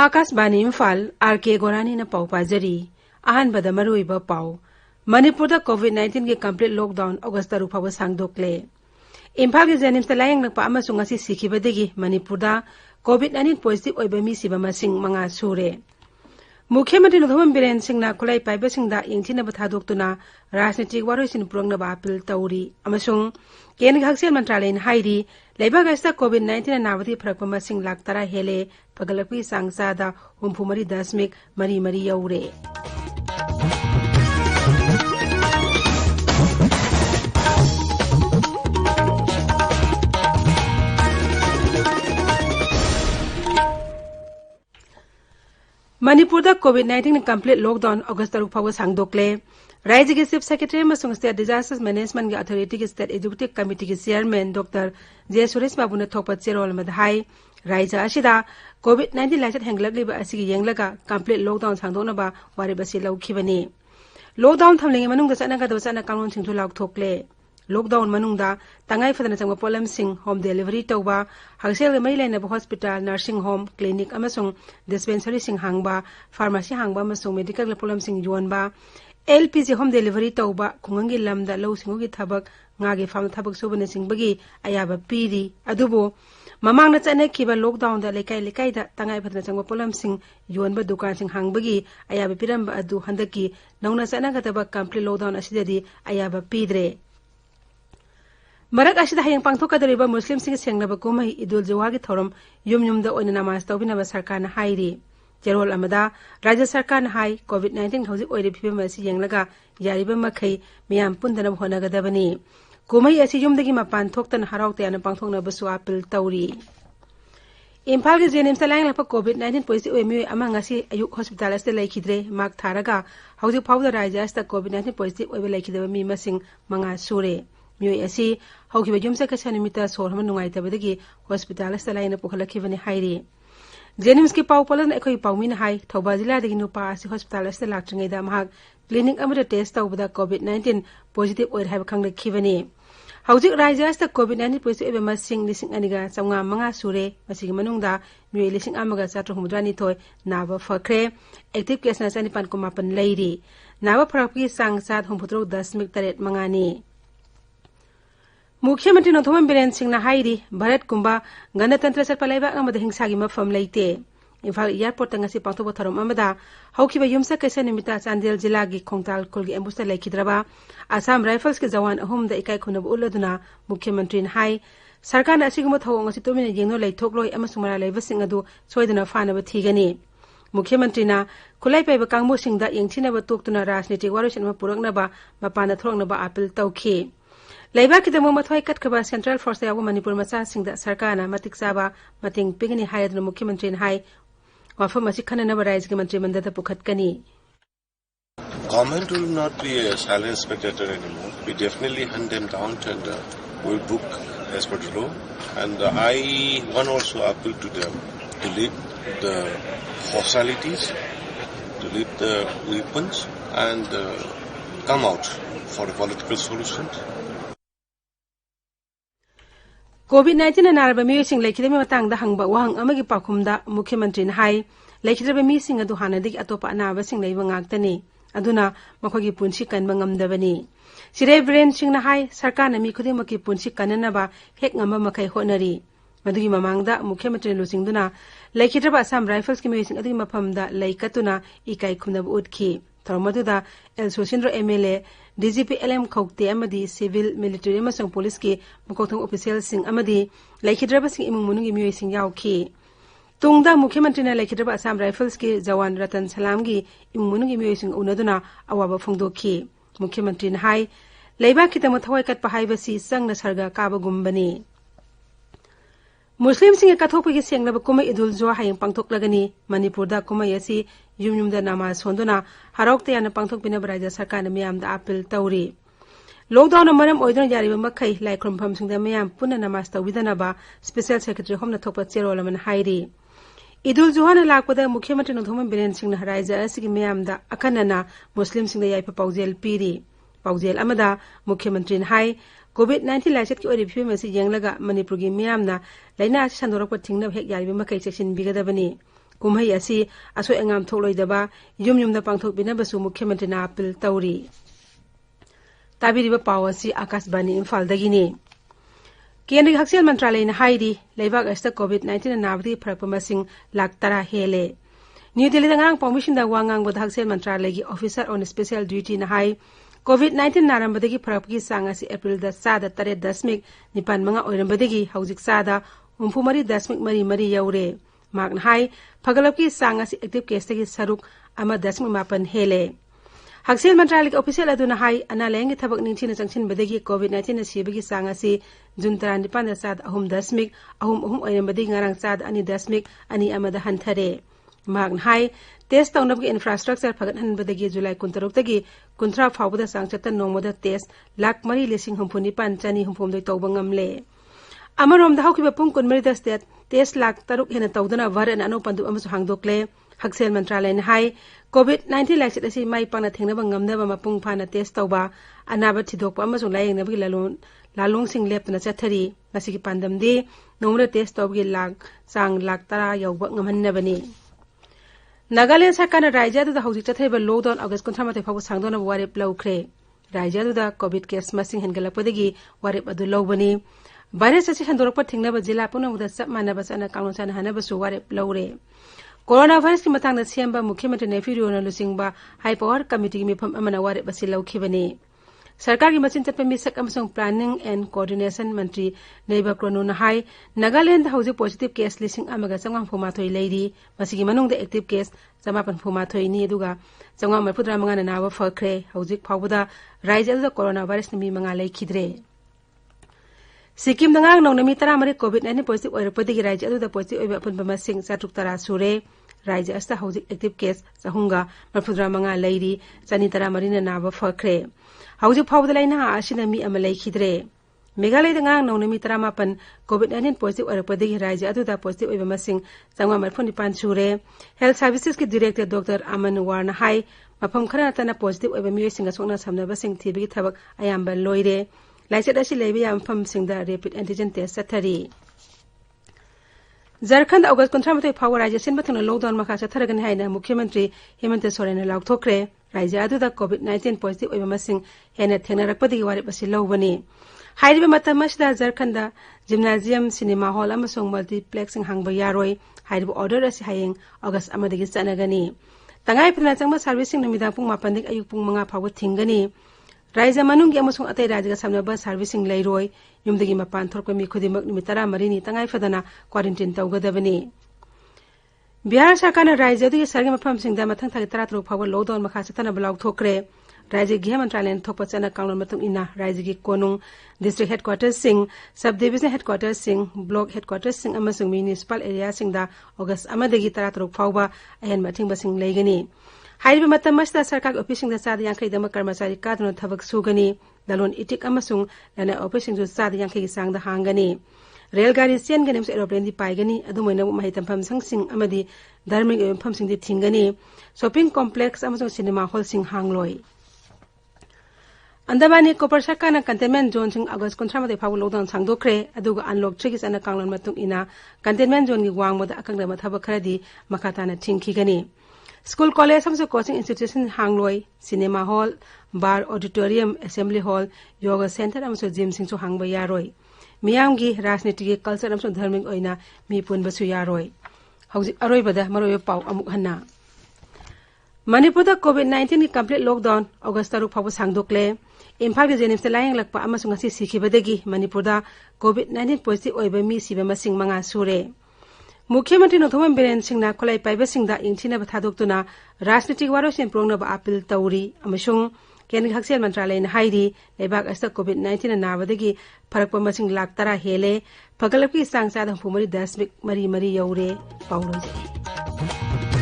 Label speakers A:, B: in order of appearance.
A: Akashvani Imphal R K गोरानी न पाउ पाजरी अहनबद मरुइब पाउ मणिपुर कोविड-19 के कंप्लीट लॉकडाउन अगस्त 3 फाव सांगदोक्ले इम्फाल के जेनिम्स लायंग नकपा अमसुंग असि सिखिबदगी मणिपुर कोविड-19 पॉजिटिव ओइब मी सिब मसिंग मंगा सुरे मुख्यमंत्री नोधोम बिरेन सिंहना खुलाई पाइबसिंगदा यंगथिनब थादोक्तुना राजनीतिक वारोइसिन पुरंगनबा अपील तौरी अमसुंग केंद्र हक्सेल मंत्रालय हाइरी लेबाग अस्ता कोविड-19 नावदी फरक मसिंग लाख 10 हेले पगलपी सांगसादा 34.3 यौरे मणिपुर कोविड-19 कंप्लीट लॉकडाउन अगस्त 3 फाव सांगदोक्ले राज्य के चीफ सेक्रेटरी अमसुंग स्टेट डिजास्टर मैनेजमेंट अथॉरिटी के स्टेट एग्जीक्यूटिव कमिटी के चेयरमैन डॉक्टर जे सुरेश बाबूना थोप चेरोल मधाई राज्य असिदा कोविड-19 लाइसेट हेंगलगलिबा असिगी येंगलगा कंप्लीट लॉकडाउन सांगदोनबा वारिबसि लौखिबनी लॉकडाउन थमलिंग मनुंग चनगदब चना कानून सिंथु लाउथोक्ले लॉकडाउन मनुंगदा तंगाई फदना चंग पोलम सिंह होम डिलीवरी तौबा हक्सेल मई लेनब हॉस्पिटल नर्सिंग होम क्लिनिक अमसुंग डिस्पेंसरी सिंह हांगबा फार्मेसी हांगबा अमसुंग मेडिकल पोलम सिंह योनबा एलपीजी होम डिलीवरी तौबा खुंगंगी लमदा लौ सिंगुगी थबक ngaगे फाम थबक सुबने सिंहबगी अयाबा पीरी अदुबो ममांगना चनखिबा लॉकडाउन दा लेकाई लेकाई दा तंगाई फदना चंग पोलम सिंह योनबा दुकान सिंह हांगबगी अयाबा पिरंबा अदु हंदकी नौना चनगदबा कंप्लीट लॉकडाउन असिददी अयाबा पीद्रे मरक असिदा हयंग पांगथोकदरिबा मुस्लिम सिंह सेंगनबा कुमई ईदुल जुहा की थोरम युम युमदा ओइना नमाज तौबिनबा सरकारना हाइरी चेरोल अमदा राज्य सरकारना हाई कोविड-19 हौजिक ओइरे फिबम असि येंगलगा यारिबा मखै मियाम पुंदनब होनगदबनी कुमई असि युमदगी मपान थोक्तन हराउतेयाना पांगथोकनबसु अपील तौरी इम्फाल के जेनिम्स लायंगलपा कोविड-19 पॉजिटिव ओइमियो अमंग असि अयुक हॉस्पिटल अस्ते लैखिद्रे मार्क थारगा हौजिक फाउदा राज्य अस्ता कोविड-19 पॉजिटिव ओइबा लैखिदबा मी मसिंग मंगा सुरे मियोय असि हौखिबा युमसा कसानिमिता सोरहम नुंगाइतबदगी हॉस्पिटल अस्ता लायना पुखलखिबने हाइरी जेनिम्स की पाउ पलन एखोई पाउमिन हाई थौबा जिलादगी नुपा असि हॉस्पिटल अस्ता लाक्ट्रिङैदा महक क्लिनिक अमदा टेस्ट तौबदा कोविड-19 पॉजिटिव ओइर हाइबा खंगलखिबने हौजिक राज्य अस्ता कोविड-19 पॉजिटिव ओइबा मसिंग 2,295 सुरे मसिगी मनुंगदा मियोय 1,492 नाबा फखरे एक्टिव केसना 9,5 लैरी नाबा फरककी सांगसाद 49.8 मुख्यमंत्री नोथोम बिरेन सिंह हाइरी भारत कुंबा गणतंत्र चटपा लेबाक अमदा हिंसागी मफम लेते इम्फाल एयरपोर्ट तंगसी पांथोबा थरम अमदा हौखिबा युमसा कैसा निमिता चांदेल जिला की खोंगताल खुलगी एम्बुस्ता लेखिद्रबा आसाम राइफल्स के जवान अहुमदा इकाई खुनब उल्लदुना मुख्यमंत्री हाई सरकार असिगुम थौंग असि तुमिना येंगनो लैथोकलोय अमसुंग मरा लेबसिंग अदु सोयदना फानब थीगनी मुख्यमंत्री खुलाई पाइबा कांगबुसिंगदा येंगथिनब तोक्तुना राजनीतिक वारोइसिन पुरकनबा मपाना थोरंगनबा अपील तौखी लेबाक की दमो मथवाई कटखबा सेंट्रल फोर्स याबो मणिपुर मचा सिंगदा सरकारना मतिक चाबा मतिंग पिगनी हायदना मुख्यमंत्री हाई वाफम असि खननबा राज्य के मंत्रिमंडल पुखतकनी
B: Government will not be a silent spectator anymore. We definitely hunt them down and will book as per the law. And I want also appeal to them to leave the hostilities, to leave the weapons, and come out for a political solution.
A: कोविड-19 नारबा मियोसिंग लेखिदबे मतंगदा हंगबा वहंग अमगी पाखुमदा मुख्यमंत्री high लेखिद्रबे missing अदु हानादगी अतोपा अनाबसिंग लेबा ngaktani aduna makhogi punsi kanba ngamdabani sire brain sing na hai sarkar na mi khudi maki punsi kananaba hek ngamba makai honari madugi mamangda मुख्यमंत्री लुसिंगदुना लेखिद्रबा Assam rifles की मियोसिंग अदुगी मफमदा लेकतुना इकाई खुनब उठखि थरमदुदा L Sosindro MLA DGP LM Khaute अमदी सिविल मिलिटरी अमसंग पुलिस के मुखोथंग ऑफिशियल सिंह अमदी लेखिद्रबा सिंह इमुंग मनुगी मियोसिंग यावखि तुंगदा मुख्यमंत्री ने लेखिद्रबा असम राइफल्स के जवान रतन सलाम की इमुंग मनुगी मियोसिंग उनदुना अवाबा फोंदोखि मुख्यमंत्री ने हाई लेबा की तम थवय कट पहाइबसी संग न सरगा काबगुंबनी मुस्लिम सिंह कथोपगी सेंगलब कुमई ईदुल जुहा हयंग पांगथोकलगनी मणिपुरदा कुमई असि युमयुमदा नमाज सोंदुना हराउक्तेयाना पांगथोकबिनब राज्य सरकार ने मियामदा अपील तौरी लॉकडाउन मरम ओइदुना यारिबा मखै लाइख्रमफम सिंगदा मियाम पुनः नमाज तौबिदनबा स्पेशल सेक्रेटरी होमना थोप चेरोलमन हाइरी ईदुल जुहा लापदा मुख्यमंत्री नोथोम बिरेन सिंह राज्य असि मियामदा अखनना मुस्लिम सिंह याइफा पाउजेल पीरी पाउजेल अमदा मुख्यमंत्री हाई कोविड-19 लाइसेट की ओरी फिल्म से येंगलगा मणिपुर की मियामना लाइना संदोरक थिंगनब हेक यारिबे मखै चेक्सिन बिगदबनी कुमहई असी असोय अंगाम थोलोइदबा युम पांथोकबिनबसु मुख्यमंत्री ना अपील तौरी ताबिरिबा पाव असी आकाशवाणी इम्फालदगिनी केंद्रीय हक्सेल मंत्रालय ने हाइरी लेबाग अस्ता कोविड-19 नाबदी फरक मसिंग लाख 10 हेले न्यू दिल्ली दंगांग पॉमिशन दा वांगांग बद हक्सेल मंत्रालय की ऑफिसर ऑन स्पेशल ड्यूटी न हाई कोविड-19 नारंबदगी फरक की सांगासी अप्रैल 10.9 ओइरंबदगी हौजिक सादा 39.3 यौरे मार्क हाई फगलब की सांगासी एक्टिव केस तगी सरुक 1.5 हेले हक्सेल मंत्रालय के ऑफिशियल अदुना हाई अना लेंगे थबक निंचिन चंगचिन बदगी कोविड-19 सीबगी सांगासी जुन 19 साद 3.3 ओइरंबदगी ngarang साद 2.2 अमद हंथरे मार्क हाई टेस्ट तौनबगी इंफ्रास्ट्रक्चर फगत हनबदगी जुलाई 19 तगी 19 फावबदा सांगचत नोमोदा टेस्ट लाख 4,59,959 तौब ngamle अमरोम दाहौखिबा पुंग 19 स्टेट टेस्ट लाख 3 हेना तौदना वारन अनो पंदु अमसु हांगदोकले हक्सेल मंत्रालय ने हाई कोविड-19 लाइसेट असी माई पांगना थेंगनबा ngamnaba मपुंग फाना टेस्ट तौबा अनाबा थिदोकपा अमसु लायेंगनबगी लालोंग सिंग लेपतना चथरी मसिगी पांदमदी नोमरे टेस्ट तौबगी लाख सांग लाख 10 यौबा ngamhannabani नागालैंड सरकार राज्य हौजिक चथरिबा लॉकडाउन अगस्त 19 फाउ सांगदोना वारेप लौख्रे राज्य कोविड केस मसिंग हेनगलपदगी वारेप अदु लौबनी वायरस असी हंदोरप थेंगनबा जिला पुनमुदा सब मानबा सन काउंसन हनबसु वारेप लौरे कोरोना वायरस की मतंग सेंबा मुख्यमंत्री नेफिरियोना लुसिंगबा हाई पावर कमिटी की मिफम अमना वारेप असी लौखिबनी सरकार की मचिन चटपे मिसक अमसंग प्लानिंग एंड कोऑर्डिनेशन मंत्री नेबा क्रोनो हाई नागालैंड हौजिक पॉजिटिव केस लिसिंग अमगा चंगाम फुमाथोई लेरी मसिगी मनुंग एक्टिव केस 9 नि दुगा चंगाम 35 नावा फखरे हौजिक फावबदा राज्य कोरोना वायरस नि मंगा लेखिद्रे सिक्किम दंगांग नौनमी 10 कोविड-19 पॉजिटिव ओइरपदगी राज्य अदुदा पॉजिटिव ओइबा अपुनबा मसिंग 7 सुरे राज्य अस्ता हौजिक एक्टिव केस 35 लेरी 13 नावा फखरे हौजिक फावबदा लाइना आसिना मी अमा लेखिद्रे मेघालय दंगांग नौनमी 18 कोविड-19 पॉजिटिव ओइरपदगी राज्य अदुदा पॉजिटिव ओइबा मसिंग 9 सुरे हेल्थ सर्विसेस के डायरेक्टर डॉक्टर अमन वारना हाई मफम खरना पॉजिटिव ओइबा मियोइसिंग सोंगना समनबसिंग थिबिगी थबक अयाम्बा लोइरे लाइसेट असी लेबिया मफम सिंगदा रैपिड एंटीजन टेस्ट सथरी झारखंड अगस्त 19 फाउ राज्य सिनबथंग लॉकडाउन मखा चथरगन हाइना मुख्यमंत्री हेमंत सोरेन लाउथोखरे राज्य अदुदा कोविड-19 पॉजिटिव ओइबा मसिंग हेना थेंगनरकपदगी वारेप असी लौबनी हाइरिबा मतम असिदा झारखंड जिम्नाजियम सिनेमा हॉल अमसोंग मल्टीप्लेक्सिंग हांगबा यारोय हाइरिबा ऑर्डर असी हायेंग अगस्त अमदगी चनगनी तंगाई फना चंगबा सर्विसिंग नुमिदा पुंग 5 दिग अयुक पुंग 5 फाउ थिंगनी राज्य मनुंग अमसोंग अतै राज्य समनबा सर्विसिंग लैरोय युमदगी मपान थोरक मी खुदिमक निमित 13 नि तंगाई फदना क्वारंटाइन तौगदबनी बिहार सरकार राज्य दुगी सरगी मफम सिंगदा मथंग थागे 13 फाउ लॉकडाउन मखा चतना ब्लॉक थोकरे राज्य गृह मंत्रालय ने थोप चना कांगलोन मतुंग इना राज्य की कोनुंग डिस्ट्रिक्ट हेडक्वार्टर्स सिंह सब डिविजन हेडक्वार्टर्स सिंह ब्लॉक हेडक्वार्टर्स सिंह अमसुंग म्युनिसिपल एरिया सिंगदा अगस्त अमदगी 13 फाउबा अहन मथिंग बसिंग लेगनी हाइरिबा मतम मस्ता सरकार ऑफिसिंग दा साद यांखै दम कर्मचारी कादुन थबक सुगनी दलोन इटिक अमसुंग लना ऑफिसिंग जो साद यांखै सांग दा हांगनी रेलगाड़ी चेनगनी एरोप्लेन दी पाइगनी अदुमैना महितंफम संगसिंग अमदी धार्मिक एवं सिंग दी थिंगनी शॉपिंग कॉम्प्लेक्स अमसुंग सिनेमा हॉल सिंग हांगलोय अंदमानी कोपर सरकार कंटेनमेंट जोन सिंग अगस्त 19 फाउ लॉकडाउन सांगदोखरे अदुगा अनलॉक 3 की चना कांगलोन मतुंग इना कंटेनमेंट जोन की वांगबदा अकंगदा थबक खरदी मखाताना थिंगखिगनी स्कूल कॉलेज हमसे कोचिंग इंस्टीट्यूशन हांगलोय cinema hall bar auditorium assembly hall yoga centre हमसे जिम सिंग हांगबा यारोय मियामगी राजनीति के कल्चर हमसे धार्मिक ओइना मी पुनबसु यारोय हौजिक अरोयबदा मरोय पाउ अमुक हन्ना मणिपुर कोविड-19 की कंप्लीट लॉकडाउन अगस्त 3 फाउ सांगदोकले इम्फाल के जेनिम्स लायंग लक्पा अमसुंग असि सिखिबदगी मणिपुर कोविड-19 पॉजिटिव ओइबा मी सिबा मसिंग मंगा सुरे मुख्यमंत्री नोथोमन बिरेन सिंगना खोलाई पाइबा सिंगदा इंथिनबा थादोक्तुना राजनीतिक वारोसिन प्रोंगनबा अपील तौरी अमसुंग केंद्रीय हक्सेल मंत्रालय ने हाइरी लेबाग अस्त कोविड-19 नाबदगी फरक मसिंग लाख 10 हेले फगलपकी सांग 4.3 यौरे पाउलोजे